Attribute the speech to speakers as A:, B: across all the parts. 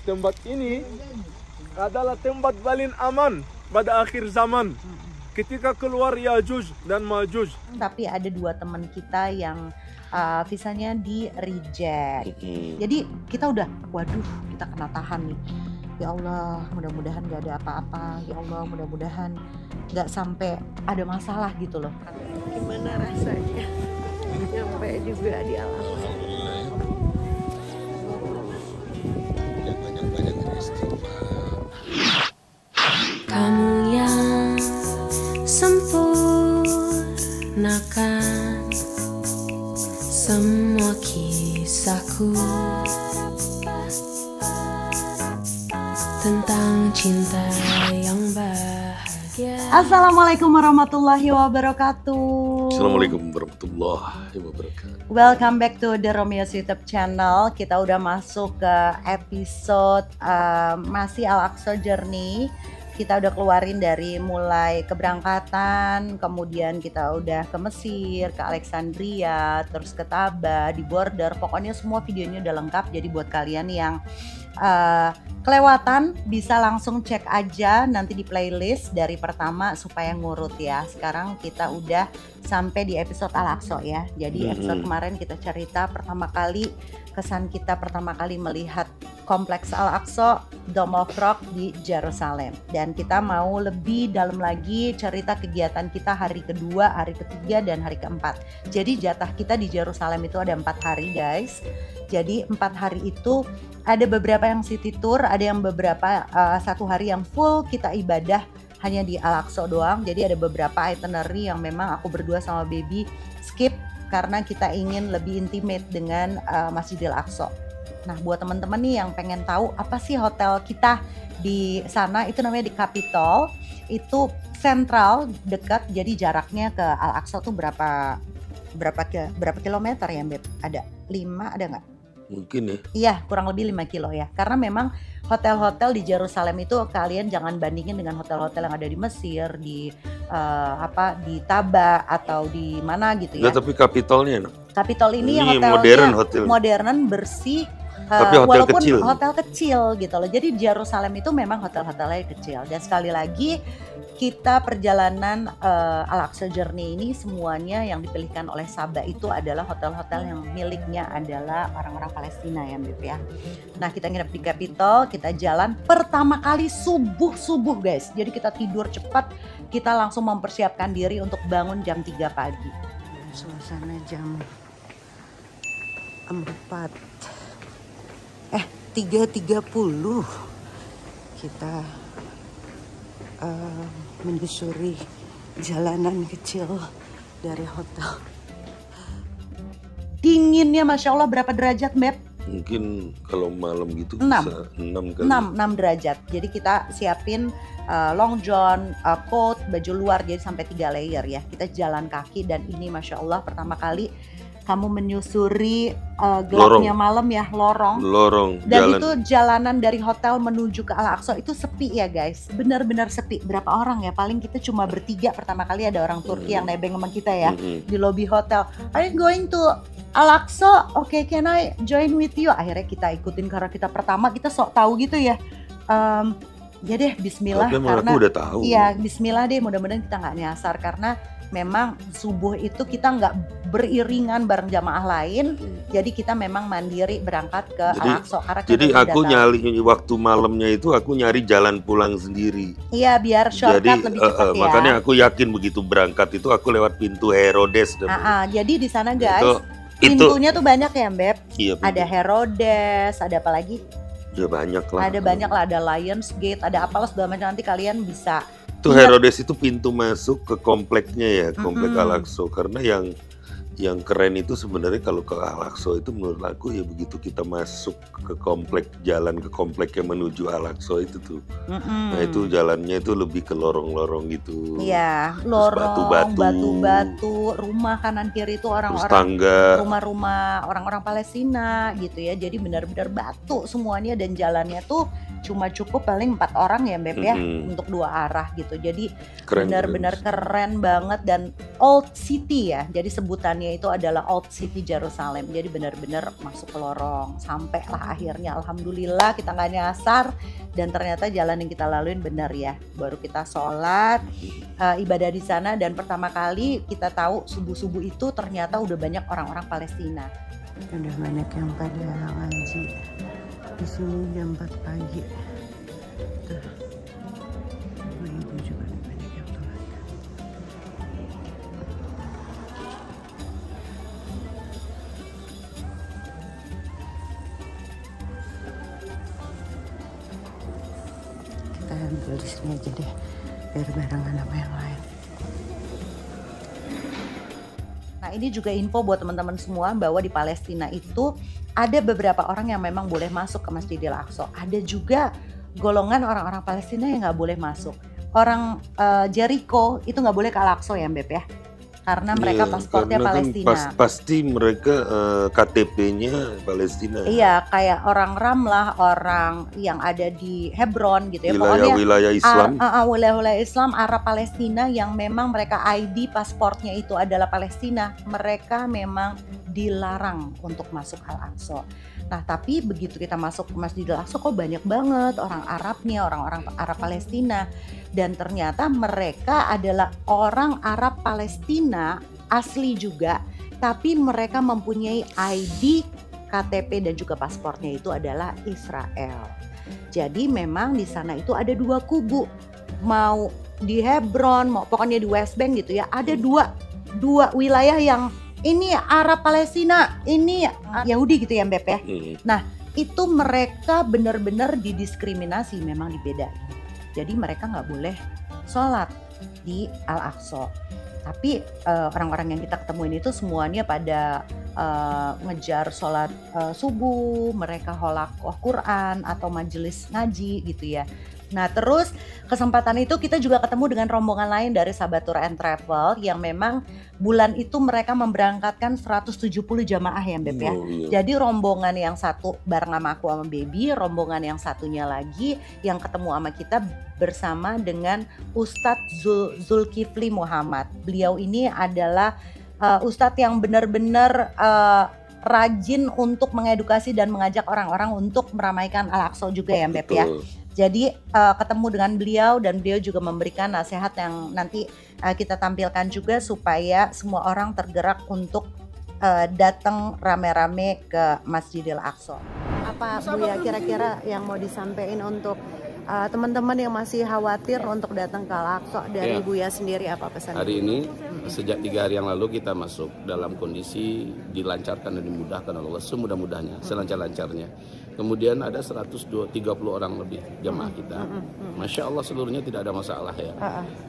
A: tempat ini adalah tempat paling aman pada akhir zaman. Ketika keluar Yajuj dan Majuj.
B: Tapi ada 2 teman kita yang visanya di reject. Jadi kita udah, waduh, kita kena tahan nih. Ya Allah, mudah-mudahan gak ada apa-apa. Ya Allah, mudah-mudahan gak sampai ada masalah gitu loh.
C: Gimana rasanya nyampe juga di alam?
D: Banyak-banyak istighfar.
C: Kamu yang sempurnakan semua kisahku tentang cinta yang bahagia.
B: Assalamualaikum warahmatullahi wabarakatuh.
D: Assalamualaikum warahmatullahi wabarakatuh.
B: Welcome back to The Romeo's YouTube channel. Kita udah masuk ke episode masih Al-Aqsa Journey. Kita udah keluarin dari mulai keberangkatan, kemudian kita udah ke Mesir, ke Alexandria, terus ke Taba, di border. Pokoknya semua videonya udah lengkap. Jadi buat kalian yang kelewatan bisa langsung cek aja nanti di playlist dari pertama supaya ngurut ya. Sekarang kita udah sampai di episode Al-Aqsa ya. Jadi episode kemarin kita cerita pertama kali, kesan kita pertama kali melihat kompleks Al-Aqsa, Dome of Rock di Jerusalem. Dan kita mau lebih dalam lagi cerita kegiatan kita hari kedua, hari ketiga, dan hari keempat. Jadi jatah kita di Jerusalem itu ada 4 hari guys. Jadi 4 hari itu ada beberapa yang city tour, ada yang beberapa 1 hari yang full kita ibadah hanya di Al-Aqsa doang. Jadi ada beberapa itinerary yang memang aku berdua sama baby skip karena kita ingin lebih intimate dengan Masjidil Aqsa. Nah, buat teman-teman nih yang pengen tahu apa sih hotel kita di sana, itu namanya di Capitol. Itu sentral, dekat, jadi jaraknya ke Al-Aqsa tuh berapa kilometer ya, Beb? Ada 5, ada nggak?
D: Mungkin ya.
B: Iya, kurang lebih 5 kilo ya. Karena memang hotel-hotel di Jerusalem itu kalian jangan bandingin dengan hotel-hotel yang ada di Mesir, di di Taba atau di mana gitu ya.
D: Enggak, tapi Capitolnya.
B: Capitol ini yang
D: hotelnya
B: modern, bersih.
D: Tapi hotel
B: walaupun
D: kecil.
B: hotel kecil gitu loh. Jadi Jerusalem itu memang hotel-hotelnya kecil. Dan sekali lagi kita perjalanan Al-Aqsa Journey ini semuanya yang dipilihkan oleh Sabah itu adalah hotel-hotel yang miliknya adalah orang-orang Palestina ya Beb ya. Nah, kita nginep di Capitol, kita jalan pertama kali subuh guys. Jadi kita tidur cepat, kita langsung mempersiapkan diri untuk bangun jam 3 pagi. Suasana jam 3.30 kita menyusuri jalanan kecil dari hotel. Dinginnya Masya Allah, berapa derajat Beb?
D: Mungkin kalau malam gitu
B: 6.
D: bisa 6 kali.
B: 6 derajat. Jadi kita siapin long john, coat, baju luar, jadi sampai 3 layer ya. Kita jalan kaki dan ini Masya Allah pertama kali kamu menyusuri gelapnya malam ya, lorong. Dan itu jalanan dari hotel menuju ke Al-Aqsa itu sepi ya guys, benar-benar sepi. Berapa orang ya? Paling kita cuma bertiga pertama kali, ada orang Turki yang nebeng sama kita ya di lobi hotel. Are you going to Al-Aqsa? Okay, can I join with you? Akhirnya kita ikutin karena kita pertama, kita sok tahu gitu ya. Ya deh, Bismillah.
D: Tapi
B: karena
D: aku udah tahu.
B: Iya, Bismillah deh. Mudah-mudahan kita nggak nyasar karena memang subuh itu kita nggak beriringan bareng jamaah lain, jadi kita memang mandiri berangkat ke Al-Aqsa.
D: Jadi aku nyari waktu malamnya itu aku nyari jalan pulang sendiri.
B: Iya, biar shortcut lebih cepat ya.
D: Makanya aku yakin begitu berangkat itu aku lewat pintu Herodes.
B: Jadi di sana guys, pintunya tuh banyak ya Beb.
D: Iya,
B: ada Herodes, ada apa lagi?
D: Ya banyak lah.
B: Ada banyak lah, ada Lions Gate, ada apalah segala macam, nanti kalian bisa.
D: Itu Herodes itu pintu masuk ke kompleknya ya, komplek Al-Aqsa. Karena yang keren itu sebenarnya kalau ke Al-Aqsa itu menurut aku ya begitu kita masuk ke komplek, jalan ke komplek yang menuju Al-Aqsa itu tuh. Nah itu jalannya itu lebih ke lorong-lorong gitu.
B: Iya, lorong, batu-batu, rumah kanan kiri itu orang-orang, rumah-rumah orang-orang Palestina gitu ya. Jadi benar-benar batu semuanya dan jalannya tuh cuma cukup paling 4 orang ya Beb ya untuk 2 arah gitu. Jadi benar-benar keren banget dan Old City ya. Jadi sebutannya itu adalah Old City Jerusalem. Jadi benar-benar masuk ke lorong. Sampailah akhirnya, alhamdulillah kita nggak nyasar dan ternyata jalan yang kita laluin benar ya. Baru kita sholat, ibadah di sana, dan pertama kali kita tahu subuh-subuh itu ternyata udah banyak orang-orang Palestina. Udah banyak yang pada ngaji. Di sini jam 4 pagi. Tuh. Ibu juga banyak yang sholat. Kita ambil di sini aja deh, biar barengan sama yang lain. Nah, ini juga info buat teman-teman semua bahwa di Palestina itu ada beberapa orang yang memang boleh masuk ke Masjidil Aqsa. Ada juga golongan orang-orang Palestina yang nggak boleh masuk. Orang Jericho itu nggak boleh ke Al-Aqsa ya, Beb ya? Karena mereka paspornya Palestina.
D: Kan pasti mereka KTP-nya Palestina.
B: Iya, kayak orang Ramlah, orang yang ada di Hebron gitu ya. Pokoknya
D: Wilayah Islam.
B: Wilayah Islam Arab Palestina yang memang mereka ID pasportnya itu adalah Palestina. Mereka memang dilarang untuk masuk Al-Aqsa. Nah, tapi begitu kita masuk ke Masjidil Aqsa kok banyak banget orang Arabnya, orang-orang Arab Palestina. Dan ternyata mereka adalah orang Arab Palestina asli juga, tapi mereka mempunyai ID, KTP dan juga paspornya itu adalah Israel. Jadi memang di sana itu ada dua kubu, mau di Hebron, mau pokoknya di West Bank gitu ya, ada dua wilayah yang ini Arab Palestina, ini Yahudi gitu ya Mbak ya. Nah itu mereka benar-benar didiskriminasi, memang dibedain. Jadi mereka nggak boleh sholat di Al-Aqsa. Tapi orang-orang yang kita ketemuin itu semuanya pada ngejar sholat subuh, mereka halakoh Quran atau majelis ngaji gitu ya. Nah terus kesempatan itu kita juga ketemu dengan rombongan lain dari Sahabat Tour and Travel yang memang bulan itu mereka memberangkatkan 170 jamaah ya Beb ya. Jadi rombongan yang satu bareng sama aku sama Baby, rombongan yang satunya lagi yang ketemu sama kita bersama dengan Ustadz Zulkifli Muhammad. Beliau ini adalah Ustadz yang benar-benar rajin untuk mengedukasi dan mengajak orang-orang untuk meramaikan Al-Aqsa juga ya Beb ya. Jadi ketemu dengan beliau dan beliau juga memberikan nasihat yang nanti kita tampilkan juga supaya semua orang tergerak untuk datang rame-rame ke Masjidil Aqsa. Apa Bu ya kira-kira yang mau disampaikan untuk teman-teman yang masih khawatir untuk datang ke Al-Aqsa dari Buya sendiri, apa pesan?
E: Hari ini sejak 3 hari yang lalu kita masuk dalam kondisi dilancarkan dan dimudahkan oleh Allah semudah-mudahnya, selancar-lancarnya. Kemudian ada 130 orang lebih jemaah kita. Masya Allah seluruhnya tidak ada masalah ya.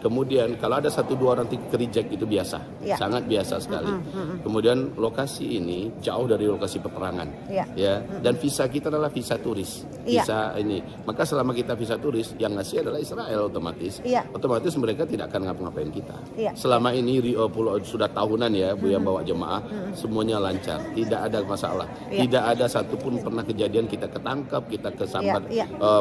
E: Kemudian kalau ada 1-2 orang kerijek itu biasa, sangat biasa sekali. Kemudian lokasi ini jauh dari lokasi peperangan, ya. Dan visa kita adalah visa turis, visa ini. Maka selama kita visa turis, yang ngasih adalah Israel otomatis. Otomatis mereka tidak akan ngapa-ngapain kita. Selama ini sudah tahunan ya Bu yang bawa jemaah, semuanya lancar, tidak ada masalah, tidak ada satupun pernah kejadian kita ketangkap, kita kesambar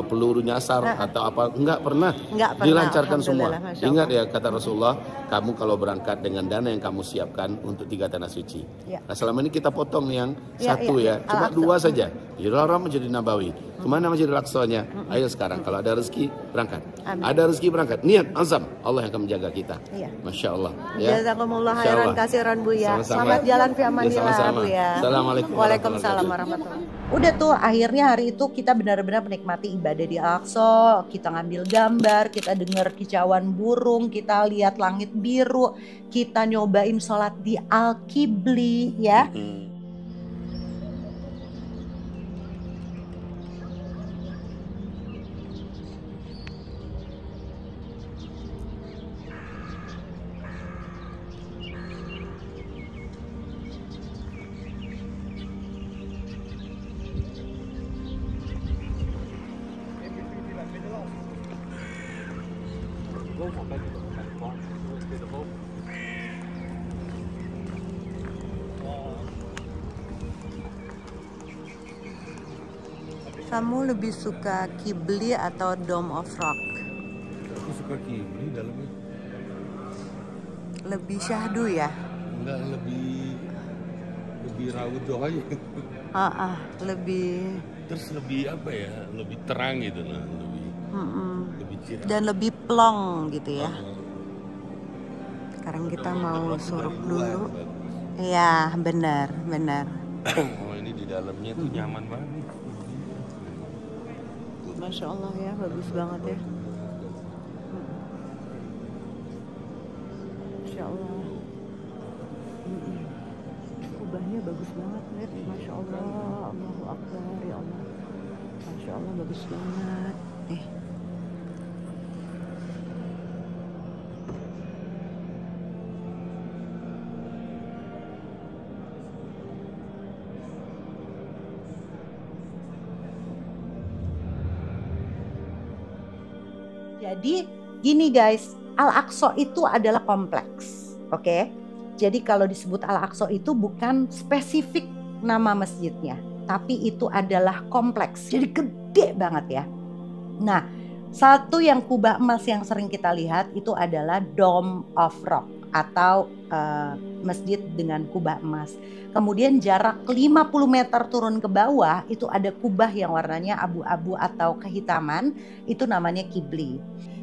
E: peluru nyasar atau apa, enggak pernah, dilancarkan semua. Ingat ya kata Rasulullah, kamu kalau berangkat dengan dana yang kamu siapkan untuk 3 tanah suci. Nah selama ini kita potong yang satu cuma 2 saja, dilarang menjadi Nabawi. Kemana Masjidil Aqsa-nya? Ayo sekarang kalau ada rezeki berangkat. Ada rezeki berangkat. Niat azam, Allah yang akan menjaga kita. Masya Allah.
B: Jazakumullah khairan kasiran Bu ya. Selamat jalan fi amanillah Bu ya.
E: Assalamualaikum.
B: Waalaikumsalam warahmatullahi. Udah tuh akhirnya hari itu kita benar-benar menikmati ibadah di Al-Aqsa. Kita ngambil gambar, kita dengar kicauan burung, kita lihat langit biru, kita nyobain sholat di Al-Qibli ya. Kamu lebih suka Qibli atau Dome of Rock?
D: Aku suka Qibli dalamnya.
B: Lebih syahdu ya?
D: Enggak, lebih raudhah aja.
B: Lebih
D: Terus lebih apa ya? Lebih terang gitu nah, lebih cerah.
B: dan lebih plong gitu ya. Sekarang kita mau suruk dulu. Iya, benar.
D: Oh, ini di dalamnya tuh nyaman banget.
B: Masya Allah ya, bagus banget ya. Masya Allah. Kubahnya bagus banget, lihat. Masya Allah, Allahu Akbar, ya Allah. Masya Allah, bagus banget. Jadi gini guys, Al-Aqsa itu adalah kompleks, oke? Jadi kalau disebut Al-Aqsa itu bukan spesifik nama masjidnya, tapi itu adalah kompleks, jadi gede banget ya. Nah, satu yang kubah emas yang sering kita lihat itu adalah Dome of Rock atau masjid dengan kubah emas. Kemudian jarak 50 meter turun ke bawah itu ada kubah yang warnanya abu-abu atau kehitaman, itu namanya Qibli.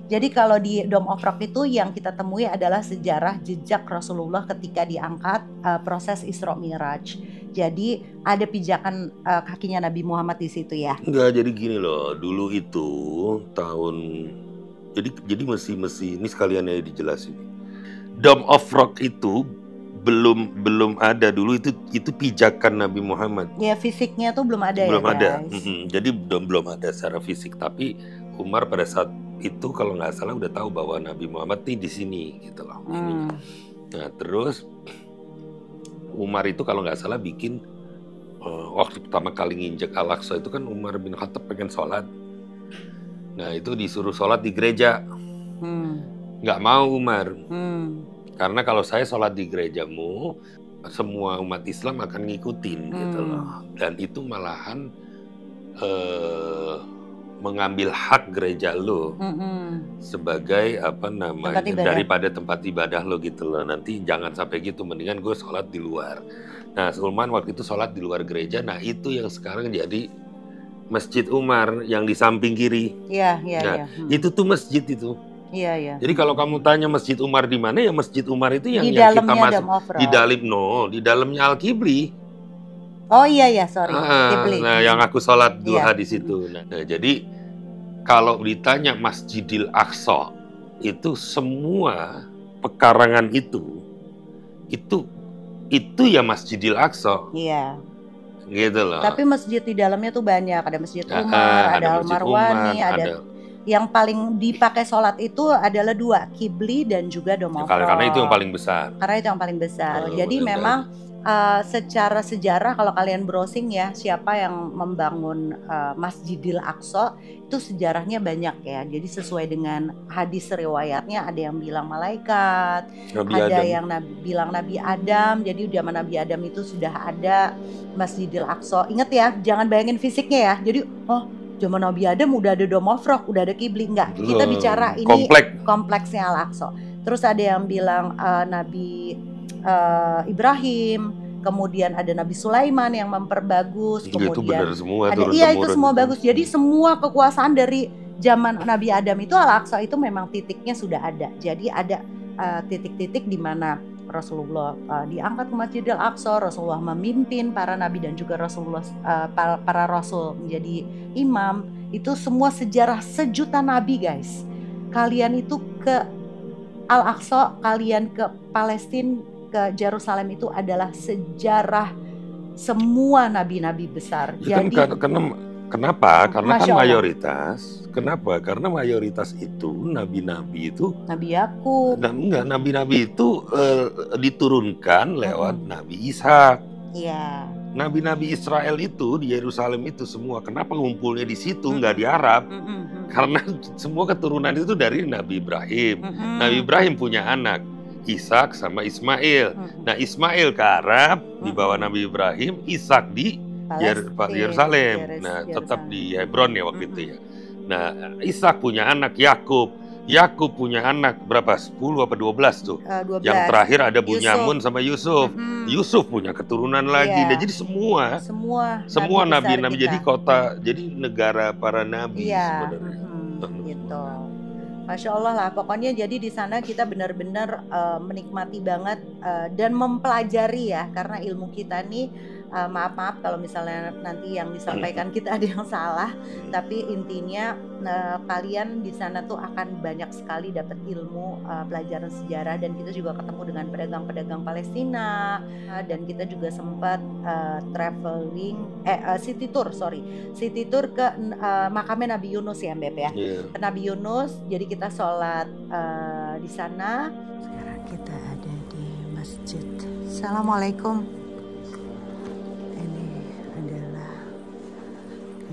B: Jadi kalau di Dome of Rock itu yang kita temui adalah sejarah jejak Rasulullah ketika diangkat proses Isra Mi'raj. Jadi ada pijakan kakinya Nabi Muhammad di situ ya.
D: Enggak, jadi gini loh, dulu itu tahun jadi mesti ini sekalian ya dijelasin. Dome of Rock itu belum ada dulu, itu pijakan Nabi Muhammad.
B: Ya, fisiknya tuh belum ada
D: belum
B: ya
D: ada.
B: guys.
D: Jadi belum ada secara fisik, tapi Umar pada saat itu kalau nggak salah udah tahu bahwa Nabi Muhammad nih di sini gitu loh. Nah terus Umar itu kalau nggak salah bikin waktu pertama kali nginjek Al-Aqsa itu kan Umar bin Khattab pengen sholat. Nah itu disuruh sholat di gereja. Nggak mau Umar. Karena kalau saya sholat di gerejamu, semua umat Islam akan ngikutin gitu loh. Dan itu malahan mengambil hak gereja lo sebagai apa namanya daripada tempat ibadah lo gitu loh. Nanti jangan sampai gitu, mendingan gue sholat di luar. Nah Sulman waktu itu sholat di luar gereja. Nah itu yang sekarang jadi Masjid Umar yang di samping kiri.
B: Iya.
D: Itu tuh masjid itu.
B: Iya.
D: Jadi kalau kamu tanya Masjid Umar di mana, ya Masjid Umar itu yang
B: Di
D: kita
B: dalamnya
D: masuk di dalamnya Al-Qibli.
B: Oh iya sorry. Qibli.
D: Nah yang aku sholat duha di situ. Nah jadi kalau ditanya Masjidil Aqsa itu semua pekarangan itu ya Masjidil Aqsa.
B: Iya.
D: Gitu loh.
B: Tapi masjid di dalamnya tuh banyak, ada Masjid Umar, ada Al-Marwani, ada yang paling dipakai sholat itu adalah 2, Qibli dan juga Dome of Rock.
D: Karena itu yang paling besar.
B: Jadi memang secara sejarah kalau kalian browsing ya, siapa yang membangun Masjidil Aqsa itu sejarahnya banyak ya. Jadi sesuai dengan hadis riwayatnya, ada yang bilang malaikat, yang bilang Nabi Adam. Jadi zaman Nabi Adam itu sudah ada Masjidil Aqsa. Ingat ya, jangan bayangin fisiknya ya. Jadi zaman Nabi Adam udah ada Dome of Rock, udah ada Qibli, enggak. Kita bicara ini kompleksnya Al-Aqsa. Terus ada yang bilang Nabi Ibrahim, kemudian ada Nabi Sulaiman yang memperbagus, kemudian
D: itu benar semua,
B: itu semua bagus. Jadi semua kekuasaan dari zaman Nabi Adam itu Al-Aqsa itu memang titiknya sudah ada. Jadi ada titik-titik di mana Rasulullah diangkat ke Masjidil Aqsa, Rasulullah memimpin para nabi dan juga Rasulullah para rasul menjadi imam. Itu semua sejarah sejuta nabi guys. Kalian itu ke Al-Aqsa, kalian ke Palestina, ke Yerusalem itu adalah sejarah semua nabi-nabi besar. Jadi
D: kenapa? Karena kan mayoritas. Kenapa? Karena mayoritas itu nabi-nabi itu
B: Nabi Yakub.
D: Nabi-nabi itu diturunkan lewat Nabi Ishak.
B: Iya.
D: Nabi-nabi Israel itu di Yerusalem itu semua. Kenapa ngumpulnya di situ nggak di Arab? Karena semua keturunan itu dari Nabi Ibrahim. Nabi Ibrahim punya anak Ishak sama Ismail. Nah Ismail ke Arab di bawah Nabi Ibrahim, Ishak di Yerusalem. Nah tetap di Hebron ya waktu itu ya. Nah Ishak punya anak Yakub. Yakub punya anak berapa? 10 apa 12 tuh.
B: 12.
D: Yang terakhir ada
B: Yusuf.
D: Bunyamin sama Yusuf. Yusuf punya keturunan lagi.
B: Iya.
D: Nah, jadi semua
B: besar
D: nabi-nabi
B: kita.
D: jadi kota, jadi negara para nabi
B: Iya,
D: sebenarnya.
B: gitu. Masya Allah lah, pokoknya jadi di sana kita benar-benar menikmati banget dan mempelajari ya, karena ilmu kita nih maaf kalau misalnya nanti yang disampaikan kita ada yang salah, tapi intinya kalian di sana tuh akan banyak sekali dapat ilmu pelajaran sejarah, dan kita juga ketemu dengan pedagang-pedagang Palestina, dan kita juga sempat city tour ke makamnya Nabi Yunus ya Beb ya. Ke Nabi Yunus, jadi kita sholat di sana. Sekarang kita ada di masjid. Assalamualaikum.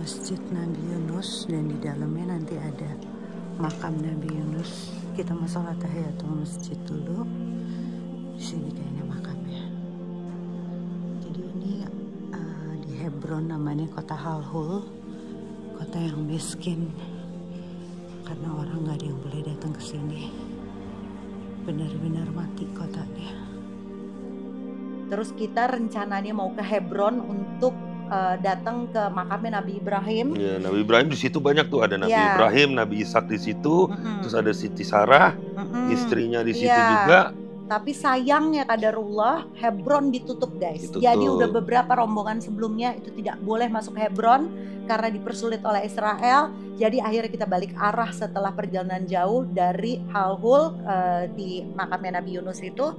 B: Masjid Nabi Yunus, dan di dalamnya nanti ada makam Nabi Yunus. Kita mau sholat tahiyatul masjid dulu. Di sini kayaknya makamnya. Jadi ini di Hebron, namanya kota Halhul, kota yang miskin karena orang nggak ada yang boleh datang ke sini. Benar-benar mati kotanya. Terus kita rencananya mau ke Hebron untuk datang ke makamnya Nabi Ibrahim.
D: Ya, Nabi Ibrahim di situ banyak tuh, ada Nabi Ibrahim, Nabi Ishak di situ, terus ada Siti Sarah, istrinya di situ juga.
B: Tapi sayangnya kadarullah Hebron ditutup guys.
D: Ditutup.
B: Jadi udah beberapa rombongan sebelumnya itu tidak boleh masuk Hebron karena dipersulit oleh Israel. Jadi akhirnya kita balik arah setelah perjalanan jauh dari Halhul di makamnya Nabi Yunus itu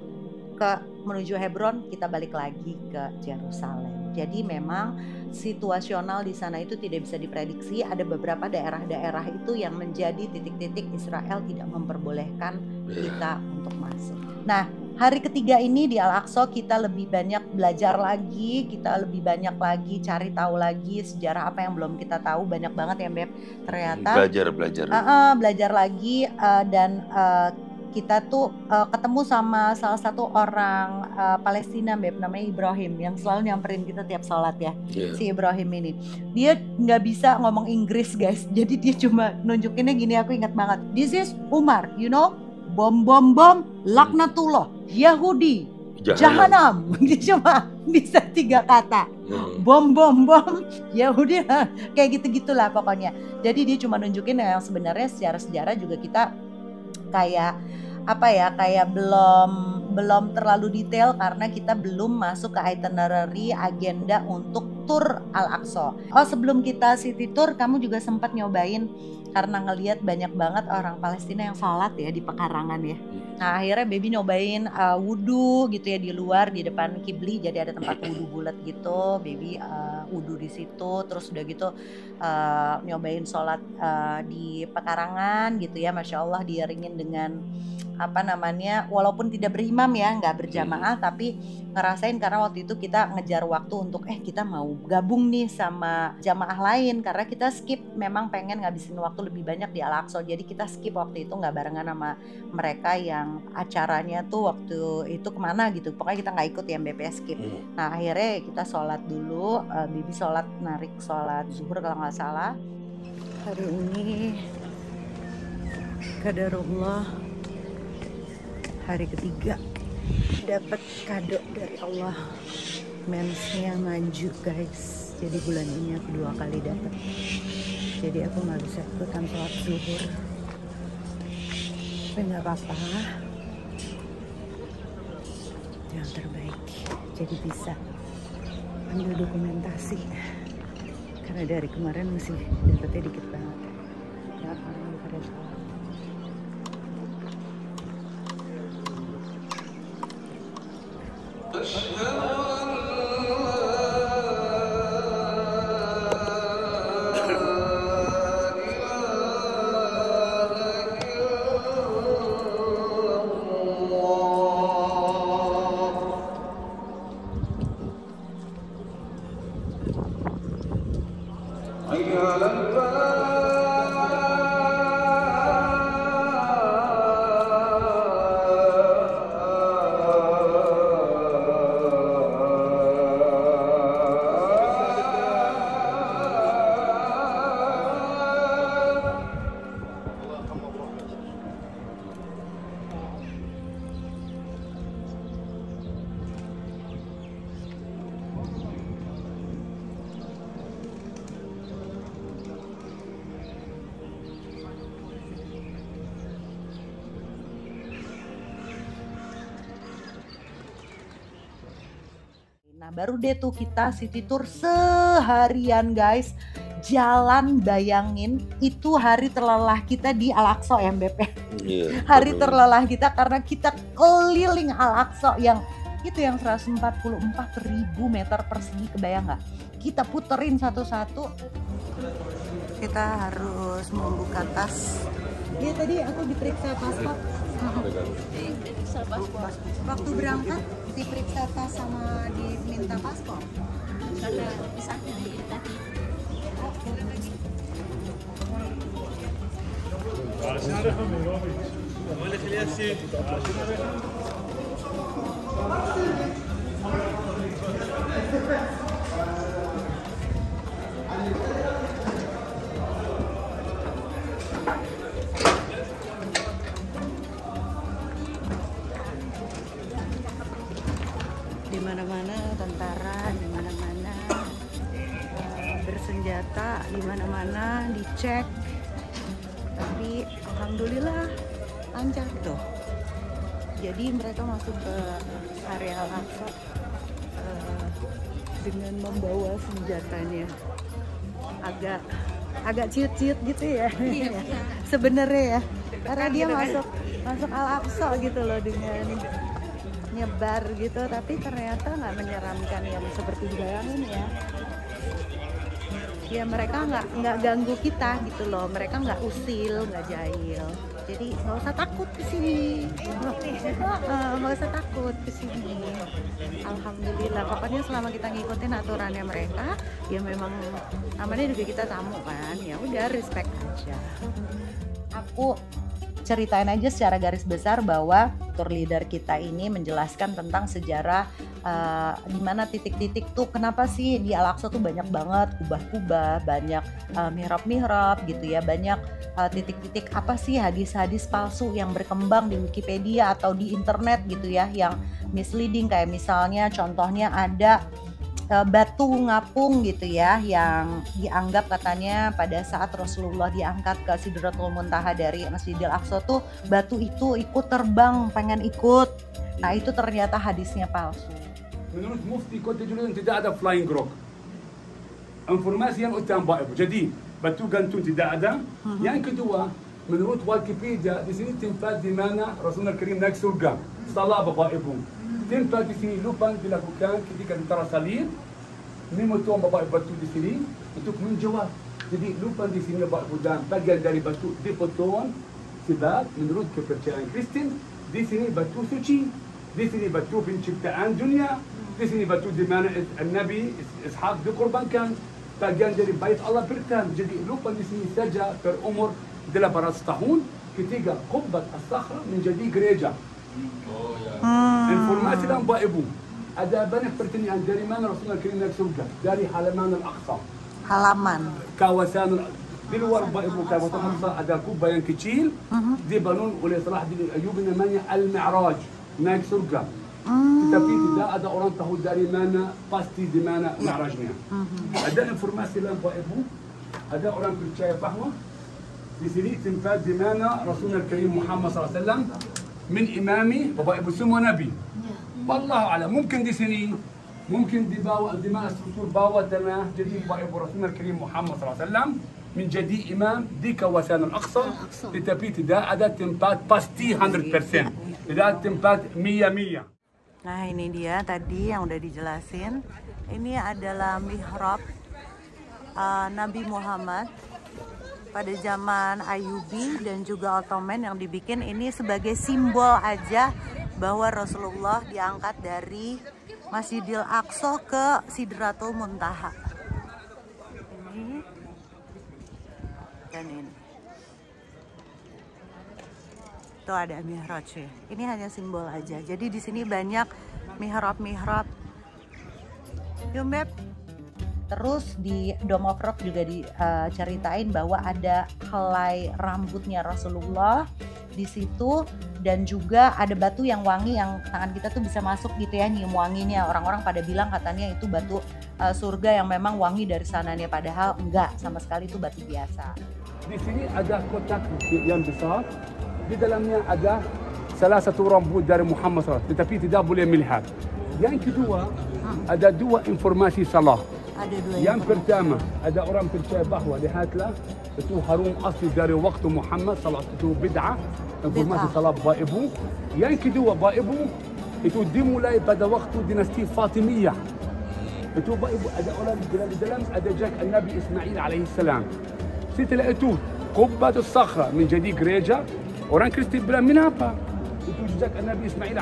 B: menuju Hebron, kita balik lagi ke Yerusalem. Jadi memang situasional di sana itu tidak bisa diprediksi. Ada beberapa daerah-daerah itu yang menjadi titik-titik Israel tidak memperbolehkan kita untuk masuk. Nah, hari ketiga ini di Al-Aqsa kita lebih banyak belajar lagi, kita lebih banyak lagi cari tahu lagi sejarah apa yang belum kita tahu, banyak banget ya Beb. Ternyata belajar lagi dan kita tuh ketemu sama salah satu orang Palestina Beb, namanya Ibrahim, yang selalu nyamperin kita tiap sholat ya. Si Ibrahim ini dia nggak bisa ngomong Inggris guys, jadi dia cuma nunjukinnya gini, aku ingat banget, this is Umar, you know, bom laknatullah Yahudi Jahanam. Dia cuma bisa 3 kata, bom Yahudi, kayak gitu-gitulah pokoknya. Jadi dia cuma nunjukin yang sebenarnya secara sejarah juga kita kayak belum terlalu detail karena kita belum masuk ke itinerary agenda untuk tur Al-Aqsa. Oh, sebelum kita city tour, kamu juga sempat nyobain karena ngelihat banyak banget orang Palestina yang sholat ya di pekarangan ya. Nah, akhirnya Baby nyobain wudhu gitu ya di luar di depan kibli, jadi ada tempat wudhu bulat gitu. Baby wudhu di situ, terus udah gitu nyobain sholat di pekarangan gitu ya. Masya Allah, diiringin dengan walaupun tidak berimam ya, nggak berjamaah, tapi ngerasain karena waktu itu kita ngejar waktu untuk kita mau gabung nih sama jamaah lain karena kita skip, memang pengen ngabisin waktu lebih banyak di Al-Aqsa, jadi kita skip waktu itu, nggak barengan sama mereka yang acaranya tuh waktu itu kemana gitu, pokoknya kita nggak ikut yang BPS skip. Nah akhirnya kita sholat dulu, Bibi narik sholat zuhur kalau nggak salah. Hari ini qadarullah hari ketiga dapat kado dari Allah, mensnya maju guys, jadi bulan ini aku 2 kali dapat, jadi aku nggak bisa ikutan sholat zuhur, tapi nggak apa-apa, yang terbaik jadi bisa ambil dokumentasi karena dari kemarin masih dapetnya dikit banget ya, orang pada sholat.
F: حي على الفلاح
B: baru deh tuh kita city tour seharian guys. Jalan, bayangin itu hari terlelah kita di Al-Aqsa ya Beb.
D: Iya,
B: Hari
D: betul.
B: terlelah kita karena kita keliling Al-Aqsa yang itu yang 144.000 meter persegi, kebayang nggak? Kita puterin satu-satu. Kita harus membuka tas. Iya tadi aku diperiksa paspor. Waktu berangkat diperiksa tas sama diminta paspor.
C: Karena bisa di tadi.
B: Di mana-mana tentara, di mana-mana bersenjata, di mana-mana dicek. Tapi alhamdulillah lancar tuh. Jadi mereka masuk ke area Al-Aqsa dengan membawa senjatanya. Agak ciut-ciut gitu ya. Sebenarnya ya. Karena dia masuk Al-Aqsa gitu loh dengan nyebar gitu, tapi ternyata nggak menyeramkan yang seperti dibayangin ya. Ya mereka nggak ganggu kita gitu loh, mereka nggak usil, nggak jahil. Jadi nggak usah takut kesini, nggak usah takut kesini. Alhamdulillah, pokoknya selama kita ngikutin aturannya mereka, ya memang namanya juga kita tamu kan, ya udah respect aja. Aku ceritain aja secara garis besar bahwa tour leader kita ini menjelaskan tentang sejarah di mana titik-titik tuh kenapa sih di Al-Aqsa tuh banyak banget kubah-kubah, banyak mihrab-mihrab gitu ya, banyak titik-titik apa sih hadis-hadis palsu yang berkembang di Wikipedia atau di internet gitu ya, yang misleading, kayak misalnya contohnya ada batu ngapung gitu ya, yang dianggap katanya pada saat Rasulullah diangkat ke Sidratul Muntaha dari Masjidil Aqsa tuh batu itu ikut terbang, pengen ikut. Nah itu ternyata hadisnya palsu.
F: Menurut Mufti Kota Juluan tidak ada flying rock. Informasi yang utama Bapak Ibu. Jadi batu gantung tidak ada. Yang kedua, menurut Wikipedia di sini tempat di mana Rasulullah Karim naik surga. Salah Bapak Ibu. Tempat di sini lubang dilakukan ketika tentara salib. Ini tuan Bapak Ibu batu di sini untuk menjawab. Jadi lubang di sini Bapak Ibu dan bagian dari batu dipotong sebab menurut kepercayaan Kristen di sini batu suci, di sini batu penciptaan dunia, di sini batu di mana Nabi Ishaq dikorbankan, bagian dari bait Allah berkah. Jadi lubang di sini saja berumur 800 tahun ketika kubbat as-sakhra menjadi gereja. Informasi dan Bapak Ibu, ada banyak pertanyaan dari mana Rasulullah Karim naik surga? Dari halaman Al-Aqsa.
B: Halaman.
F: Kawasan di luar Bapak Ibu kawasan Al-Aqsa ada kubah yang kecil dibangun oleh Salahuddin Ayyubi namanya Al-Mi'raj, naik surga. Tetapi tidak ada orang tahu dari mana pasti di mana Mi'rajnya. Ada informasi lain Bapak Ibu, ada orang percaya bahwa di sini tempat di mana Rasulullah Karim Muhammad SAW من إمامي Bapak Ibu semua Nabi. Wallahu a'lam. Mungkin di sini, mungkin di bawah di mana struktur bawah tanah. Jadi Bapak Ibu Rasulullah Karim Muhammad SAW menjadi imam di kawasan Al-Aqsa. Tetapi tidak ada tempat pasti 100%. Tidak ada tempat 100%.
B: Nah ini dia tadi yang udah dijelasin. Ini adalah mihrab Nabi Muhammad pada zaman Ayyubi dan juga Ottoman yang dibikin ini sebagai simbol aja bahwa Rasulullah diangkat dari Masjidil Aqsa ke Sidratul Muntaha. Ini dan ini. Tuh ada mihrab ya. Ini hanya simbol aja. Jadi di sini banyak mihrab-mihrab. Yuk Beb. Terus di Dome of Rock juga diceritain bahwa ada helai rambutnya Rasulullah di situ, dan juga ada batu yang wangi yang tangan kita tuh bisa masuk gitu ya, nyium wanginya. Orang-orang pada bilang katanya itu batu surga yang memang wangi dari sananya, padahal enggak, sama sekali itu batu biasa.
F: Di sini ada kotak yang besar, di dalamnya ada salah satu rambut dari Muhammad SAW, tetapi tidak boleh melihat. Yang kedua, ada dua informasi salah.
B: Ada dua
F: Yang pertama, ada orang percaya bahawa lihatlah itu harun asli dari waktu Muhammad salat itu bid'ah, informasi salah Bapak Ibu. Yang kedua Bapak Ibu, itu dimulai pada waktu dinasti Fatimiyah. Itu Bapak Ibu ada orang di dalam ada jak Nabi Ismail alaihi salam. Setelah itu Qubbatus Sakhra menjadi gereja. Orang Kristen bilang kenapa? Itu jejak Nabi Ismail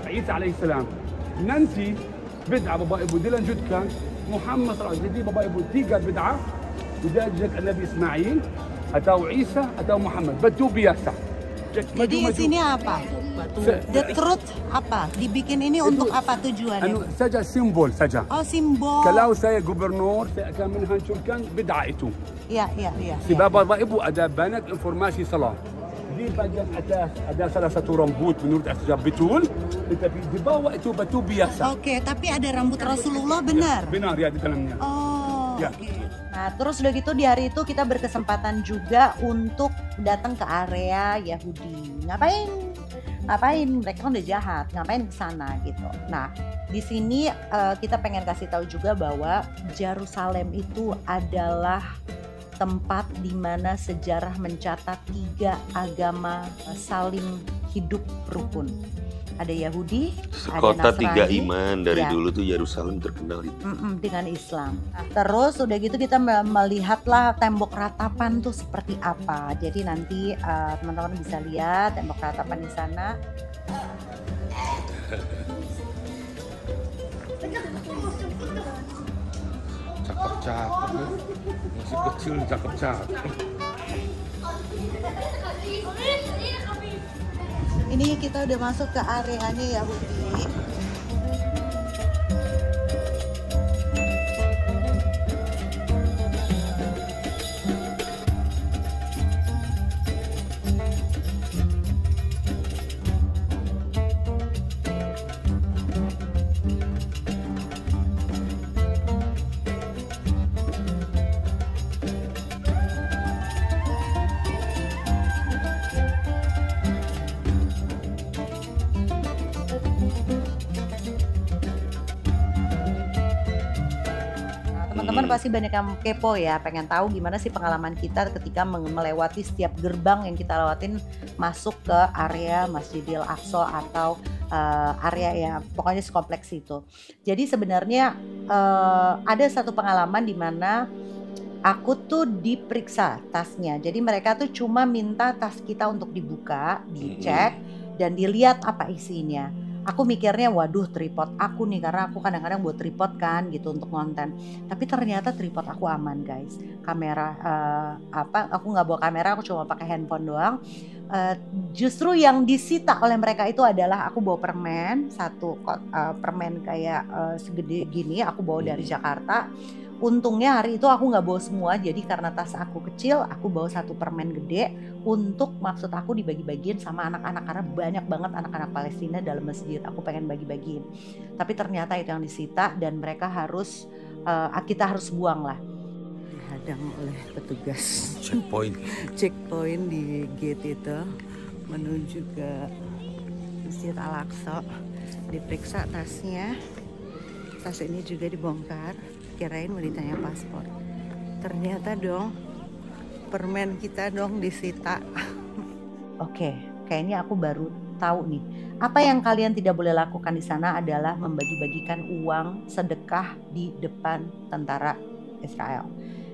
F: Isa alaihi salam. Nanti bid'ah Bapak Ibu dilanjutkan Muhammad SAW. Jadi Bapak Ibu tiga bid'ah. Tidak jejak Nabi Ismail atau Isa atau Muhammad. Betul biasa.
B: Jadi sini apa? The truth apa? Dibikin ini untuk apa tujuannya?
F: Saja simbol saja.
B: Oh, simbol.
F: Kalau saya gubernur, saya akan menghancurkan bid'ah itu.
B: Iya.
F: Sebab Bapak Ibu ada banyak informasi salah. Di bagian atas ada salah satu rambut menurut asal betul, tetapi di bawah itu betul biasa.
B: Oke, tapi ada rambut Rasulullah benar?
F: Benar ya di dalamnya.
B: Oh,
F: Ya.
B: oke. Nah, terus udah gitu di hari itu kita berkesempatan juga untuk datang ke area Yahudi. Ngapain? Mereka kan udah jahat. Ngapain ke sana gitu. Nah, di sini kita pengen kasih tahu juga bahwa Yerusalem itu adalah tempat di mana sejarah mencatat tiga agama saling hidup rukun. Ada Yahudi,
D: Sekota
B: ada
D: tiga
B: Nasrani,
D: iman dari
B: ya.
D: dulu tuh Yerusalem terkenal itu.
B: Dengan Islam. Nah, terus udah gitu kita melihatlah tembok ratapan tuh seperti apa. Jadi nanti teman-teman bisa lihat tembok ratapan di sana.
F: Cakep-cakep. Masih kecil cakep-cakep.
B: Ini kita udah masuk ke areanya Yahudi. Teman-teman pasti banyak yang kepo ya, pengen tahu gimana sih pengalaman kita ketika melewati setiap gerbang yang kita lewatin masuk ke area Masjidil Aqsa atau area yang pokoknya sekompleks itu. Jadi sebenarnya ada satu pengalaman di mana aku tuh diperiksa tasnya. Jadi mereka tuh cuma minta tas kita untuk dibuka, dicek dan dilihat apa isinya. Aku mikirnya waduh tripod aku nih, karena aku kadang-kadang buat tripod kan gitu untuk konten. Tapi ternyata tripod aku aman guys. Kamera aku nggak bawa kamera, aku cuma pakai handphone doang. Justru yang disita oleh mereka itu adalah aku bawa permen satu permen kayak segede gini, aku bawa dari Jakarta. Untungnya hari itu aku nggak bawa semua, jadi karena tas aku kecil, aku bawa satu permen gede untuk maksud aku dibagi-bagiin sama anak-anak, karena banyak banget anak-anak Palestina dalam masjid. Aku pengen bagi-bagiin, tapi ternyata itu yang disita dan mereka harus kita harus buang lah. Dihadang oleh petugas checkpoint di gate itu menuju ke Masjid Al-Aqsa. Diperiksa tasnya, tas ini juga dibongkar. Kirain mau ditanya paspor, ternyata dong permen kita dong disita. Oke, kayaknya aku baru tahu nih, apa yang kalian tidak boleh lakukan di sana adalah membagi-bagikan uang sedekah di depan tentara Israel.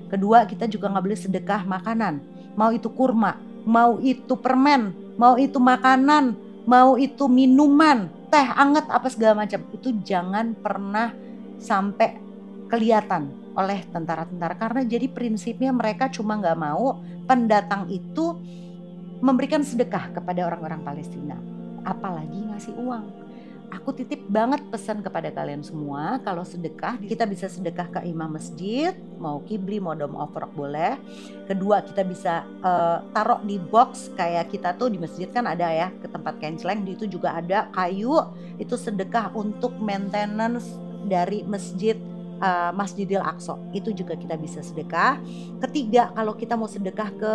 B: Kedua, kita juga nggak boleh sedekah makanan, mau itu kurma, mau itu permen, mau itu makanan, mau itu minuman, teh anget apa segala macam, itu jangan pernah sampai kelihatan oleh tentara-tentara, karena jadi prinsipnya mereka cuma nggak mau pendatang itu memberikan sedekah kepada orang-orang Palestina, apalagi ngasih uang. Aku titip banget pesan kepada kalian semua, kalau sedekah kita bisa sedekah ke imam masjid, mau kibli, mau dom ofrok boleh. Kedua, kita bisa taruh di box kayak kita tuh di masjid kan ada ya, ke tempat kenceleng di itu juga ada kayu, itu sedekah untuk maintenance dari masjid Masjidil Aqsa, itu juga kita bisa sedekah. Ketiga, kalau kita mau sedekah ke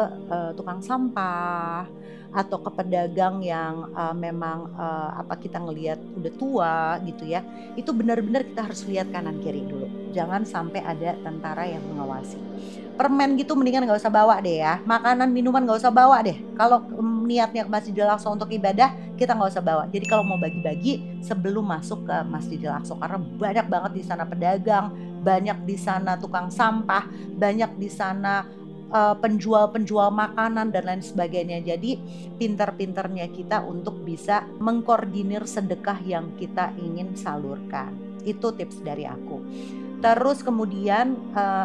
B: tukang sampah atau ke pedagang yang memang kita ngelihat udah tua gitu ya, itu benar-benar kita harus lihat kanan kiri dulu, jangan sampai ada tentara yang mengawasi. Permen gitu mendingan gak usah bawa deh ya, makanan minuman gak usah bawa deh. Kalau niatnya ke Masjidil Aqsa untuk ibadah, kita gak usah bawa. Jadi kalau mau bagi-bagi sebelum masuk ke Masjidil Aqsa, karena banyak banget di sana pedagang, banyak di sana tukang sampah, banyak di sana penjual-penjual makanan dan lain sebagainya. Jadi pinter-pinternya kita untuk bisa mengkoordinir sedekah yang kita ingin salurkan. Itu tips dari aku. Terus kemudian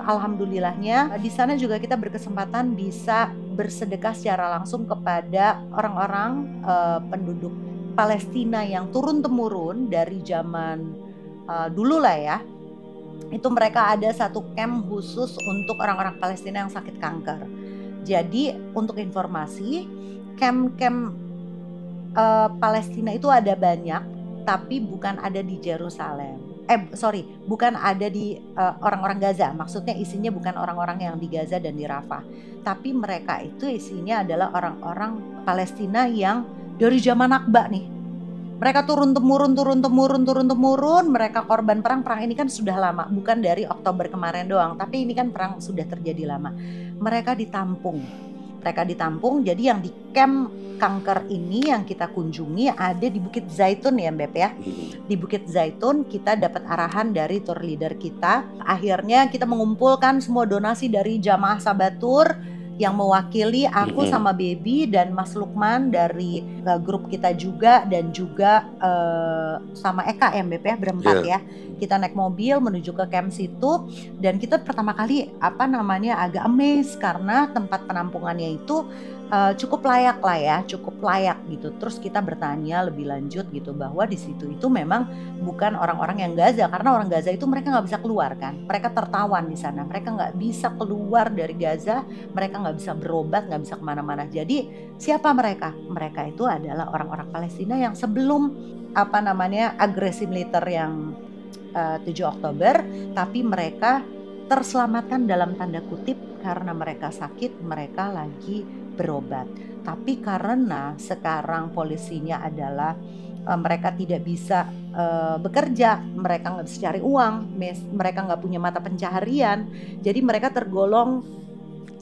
B: alhamdulillahnya di sana juga kita berkesempatan bisa bersedekah secara langsung kepada orang-orang penduduk Palestina yang turun-temurun dari zaman dulu lah ya. Itu mereka ada satu camp khusus untuk orang-orang Palestina yang sakit kanker. Jadi untuk informasi, camp-camp Palestina itu ada banyak, tapi bukan ada di Yerusalem. Bukan ada di orang-orang Gaza. Maksudnya isinya bukan orang-orang yang di Gaza dan di Rafah, tapi mereka itu isinya adalah orang-orang Palestina yang dari zaman Nakba nih. Mereka turun-temurun, mereka korban perang ini kan sudah lama, bukan dari Oktober kemarin doang, tapi ini kan perang sudah terjadi lama. Mereka ditampung, jadi yang di camp kanker ini yang kita kunjungi ada di Bukit Zaitun ya Mbak ya. Di Bukit Zaitun kita dapat arahan dari tour leader kita. Akhirnya kita mengumpulkan semua donasi dari jamaah Sabatur yang mewakili aku sama Baby dan Mas Lukman dari grup kita juga, dan juga sama Eka ya Mbak ya, berempat ya. Kita naik mobil menuju ke camp situ, dan kita pertama kali agak amazed karena tempat penampungannya itu cukup layak lah ya, cukup layak gitu. Terus kita bertanya lebih lanjut gitu bahwa di situ itu memang bukan orang-orang yang Gaza, karena orang Gaza itu mereka nggak bisa keluar kan, mereka tertawan di sana, mereka nggak bisa keluar dari Gaza, mereka nggak bisa berobat, nggak bisa kemana-mana. Jadi siapa mereka? Mereka itu adalah orang-orang Palestina yang sebelum agresi militer yang 7 Oktober, tapi mereka terselamatkan dalam tanda kutip karena mereka sakit, mereka lagi berobat. Tapi karena sekarang polisinya adalah mereka tidak bisa bekerja, mereka nggak bisa cari uang, mereka nggak punya mata pencaharian, jadi mereka tergolong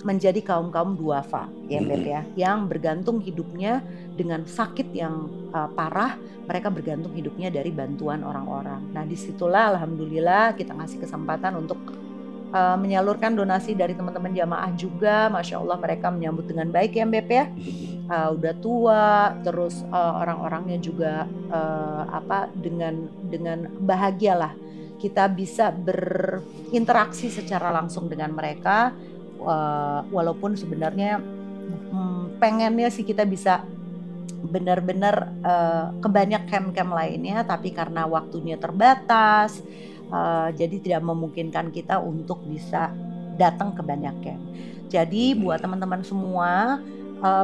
B: menjadi kaum duafa ya Beb ya, yang bergantung hidupnya dengan sakit yang parah, mereka bergantung hidupnya dari bantuan orang-orang. Nah disitulah alhamdulillah kita ngasih kesempatan untuk menyalurkan donasi dari teman-teman jamaah juga. Masya Allah mereka menyambut dengan baik ya Mbak ya. Udah tua, terus orang-orangnya juga dengan bahagia lah. Kita bisa berinteraksi secara langsung dengan mereka, walaupun sebenarnya pengennya sih kita bisa benar-benar ke banyak camp-camp lainnya, tapi karena waktunya terbatas, jadi tidak memungkinkan kita untuk bisa datang ke banyak camp. Jadi buat teman-teman semua,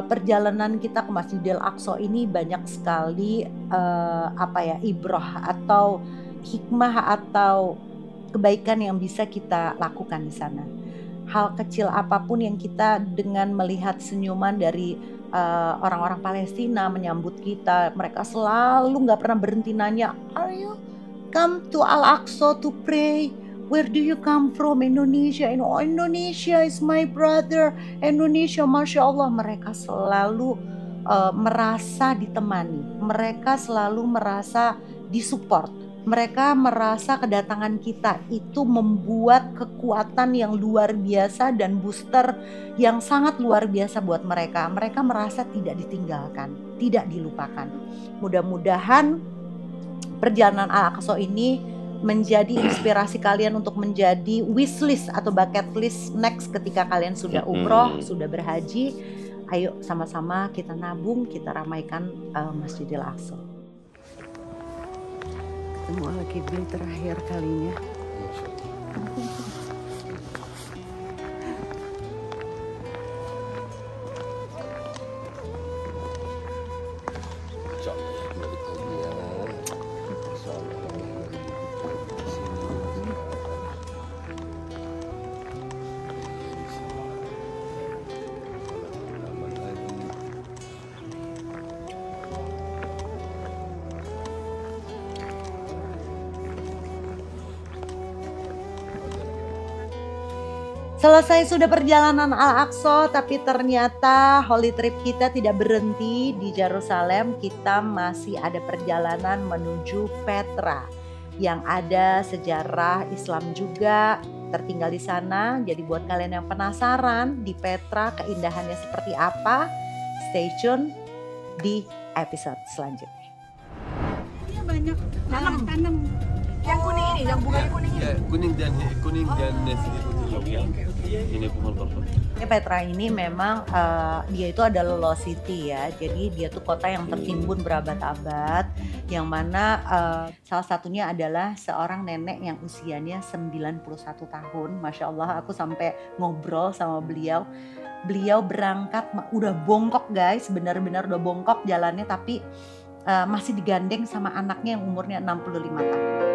B: perjalanan kita ke Masjidil Aqsa ini banyak sekali ibrah atau hikmah atau kebaikan yang bisa kita lakukan di sana. Hal kecil apapun yang kita dengan melihat senyuman dari orang-orang Palestina menyambut kita, mereka selalu nggak pernah berhenti nanya, "Are you come to Al-Aqsa to pray? Where do you come from? Indonesia." Indonesia is my brother. Indonesia, Masya Allah. Mereka selalu merasa ditemani. Mereka selalu merasa disupport. Mereka merasa kedatangan kita itu membuat kekuatan yang luar biasa dan booster yang sangat luar biasa buat mereka. Mereka merasa tidak ditinggalkan, tidak dilupakan. Mudah-mudahan perjalanan Al-Aqsa ini menjadi inspirasi kalian untuk menjadi wishlist atau bucket list next ketika kalian sudah umroh, sudah berhaji. Ayo sama-sama kita nabung, kita ramaikan Masjidil Aqsa. Ketemu Al-Kibli terakhir kalinya. Selesai sudah perjalanan Al-Aqsa, tapi ternyata holy trip kita tidak berhenti di Yerusalem. Kita masih ada perjalanan menuju Petra yang ada sejarah Islam juga tertinggal di sana. Jadi buat kalian yang penasaran di Petra keindahannya seperti apa, stay tune di episode selanjutnya.
C: Ini banyak tanam. Yang kuning ini, yang bunganya kuning ini.
G: Ya, kuning dan nasi putih. Ini pohon korban.
B: Petra ini memang dia itu adalah lost city ya. Jadi dia tuh kota yang tertimbun berabad-abad, yang mana salah satunya adalah seorang nenek yang usianya 91 tahun. Masya Allah, aku sampai ngobrol sama beliau. Beliau berangkat udah bongkok guys, benar-benar udah bongkok jalannya, tapi masih digandeng sama anaknya yang umurnya 65 tahun.